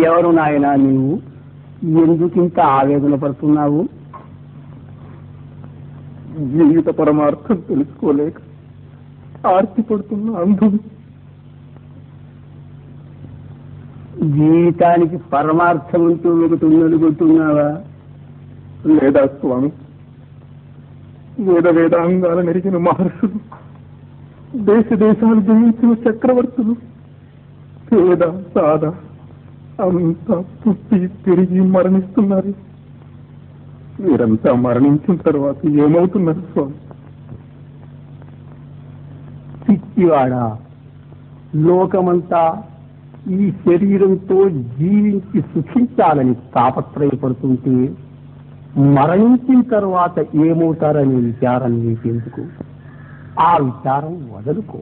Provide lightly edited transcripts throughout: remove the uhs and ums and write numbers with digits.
ఎవరు నాయనా నీవు? ఎందుకింత ఆవేదన పడుతున్నావు? జీవిత పరమార్థం తెలుసుకోలేక ఆర్తి పడుతున్న అంధుడు. జీవితానికి పరమార్థం అంటూ ఒకటి ఉన్నలుగుతున్నావా? లేదా స్వామి, వేదాంగాల నెరిగిన మహర్షులు, దేశ దేశాలు జయించిన చక్రవర్తులు, పేద సాద అంతా పుట్టి తిరిగి మరణిస్తున్నారు. మీరంతా మరణించిన తర్వాత ఏమవుతున్నారు స్వామి? పిచ్చివాడా, లోకమంతా ఈ శరీరంతో జీవించి సుఖించాలని తాపత్రయపడుతుంటే మరణించిన తర్వాత ఏమవుతారనే విచారం నీకెందుకు? ఆ విచారం వదులుకో.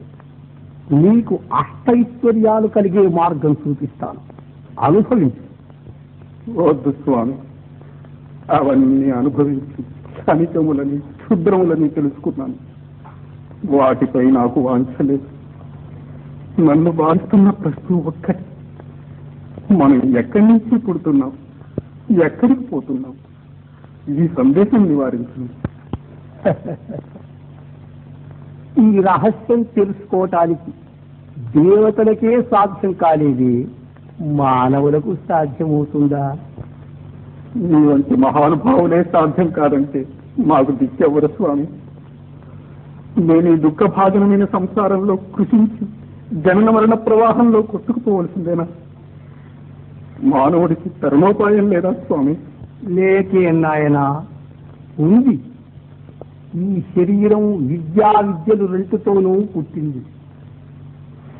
నీకు అష్టైశ్వర్యాలు కలిగే మార్గం చూపిస్తాను, అనుభవించు. వద్దు స్వామి, అవన్నీ అనుభవించి క్షణికములని క్షుద్రములని తెలుసుకున్నాను. వాటిపై నాకు వాంఛ లేదు. నన్ను బాధిస్తున్న ప్రశ్న ఒక్కటి, మనం ఎక్కడి నుంచి పుడుతున్నాం, ఎక్కడికి పోతున్నాం? ఈ సందేశం నివారించు. ఈ రహస్యం తెలుసుకోవటానికి దేవతలకే సాధ్యం కాలేది, మానవులకు సాధ్యమవుతుందా? నీ వంటి మహానుభావులే సాధ్యం కాదంటే మాకు దిక్కెవరు స్వామి? నేను ఈ దుఃఖభాజనమైన సంసారంలో కృషించి జనన మరణ ప్రవాహంలో కొట్టుకుపోవలసిందేనా? మానవుడికి తరుణోపాయం లేదా స్వామి? లేకే నాయనా, ఉంది. ఈ శరీరం విద్యలు రెండుతోనూ పుట్టింది.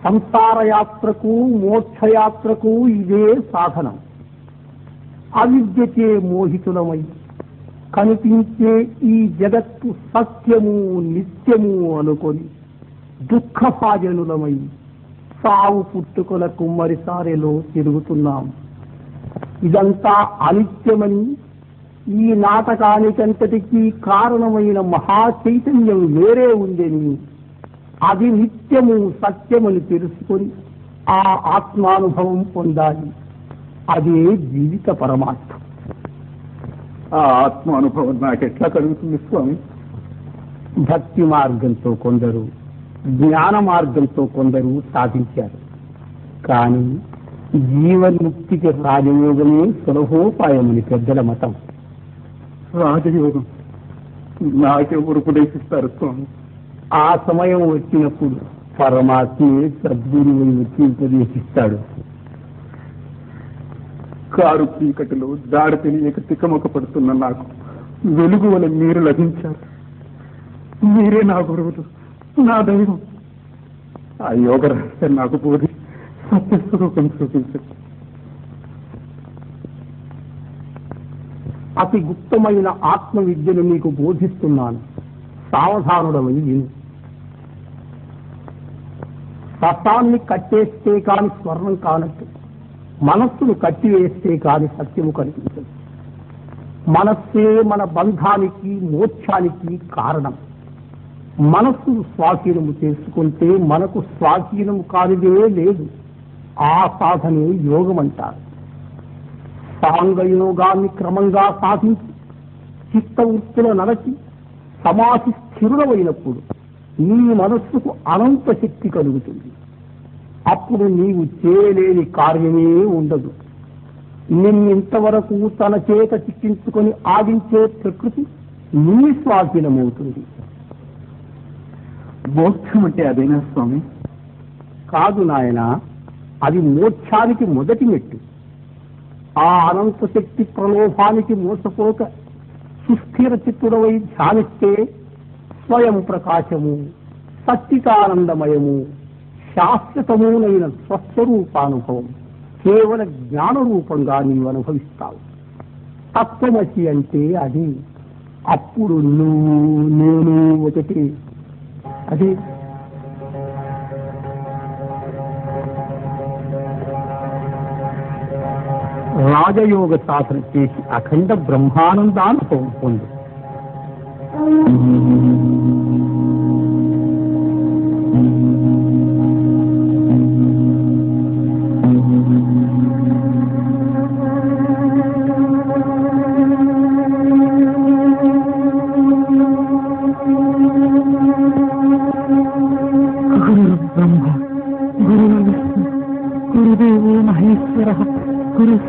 సంసార యాత్రకు మోక్షయాత్రకు ఇదే సాధనం. అవిద్యచే మోహితులమై కనిపించే ఈ జగత్తు సత్యము నిత్యము అనుకొని దుఃఖభాజనులమై సావు పుట్టుకల కుమ్మరిసారెలో తిరుగుతున్నాం. ఇదంతా అనిత్యమని, ఈ నాటకానికంతటికీ కారణమైన మహా చైతన్యం వేరే ఉందని, అది నిత్యము సత్యమని తెలుసుకొని ఆ ఆత్మానుభవం పొందాలి. అదే జీవిత పరమార్థం. ఆ ఆత్మానుభవం నాకెట్లా కలుగుతుంది స్వామి? భక్తి మార్గంతో కొందరు, జ్ఞాన మార్గంతో కొందరు సాధించారు. కానీ జీవన్ముక్తికి రాజయోగమే సులభోపాయమని పెద్దల మతం. రాజయోగం నాకెవరు ఉపదేశిస్తారు స్వామి? ఆ సమయం వచ్చినప్పుడు పరమాత్మే సద్గురువుని వచ్చి ఉపదేశిస్తాడు. కారు చీకటిలో దాడి తెలియక తికమక పడుతున్న నాకు వెలుగు వల్ల మీరు లభించారు. మీరే నా గురువులు, నా దైవం. ఆ యోగ రహస్యం నాకు బోధి సత్యస్వరూపం చూపించండి. అతి గుప్తమైన ఆత్మ విద్యను మీకు బోధిస్తున్నాను, సావధానుడమై విను. రసాన్ని కట్టేస్తే కాని స్వర్ణం కానట్టు, మనస్సును కట్టివేస్తే కాని సత్యము కనిపించదు. మనస్సే మన బంధానికి మోక్షానికి కారణం. మనస్సును స్వాధీనము చేసుకుంటే మనకు స్వాధీనము కానిదే లేదు. ఆ సాధనే యోగం అంటారు. సాంగయోగాన్ని క్రమంగా సాధించి చిత్తవృత్తుల నడచి సమాధి స్థిరుడమైనప్పుడు నీ మనస్సుకు అనంత శక్తి కలుగుతుంది. అప్పుడు నీవు చేయలేని కార్యమే ఉండదు. నిన్నింతవరకు తన చేత చిక్కించుకొని ఆడించే ప్రకృతి నీ స్వాధీనమవుతుంది. మోక్షం అంటే అదేనా స్వామి? కాదు నాయన, అది మోక్షానికి మొదటి మెట్టు. ఆ అనంత శక్తి ప్రలోభానికి మోసపోక సుస్థిర చిత్తుడవై ధ్యానిస్తే స్వయం ప్రకాశము, సచ్చితానందమయము, శాశ్వతమునైన స్వస్వరూపానుభవం కేవల జ్ఞానరూపంగా నీవు అనుభవిస్తావు. తత్వమసి అంటే అది. అప్పుడు నువ్వు నేను ఒకటి. అది రాజయోగ సాధన చేసి అఖండ బ్రహ్మానందానుభవం పొందు. బ్రహ్మ గురు విష్ణు గురుదేవో మహేశ్వర గురు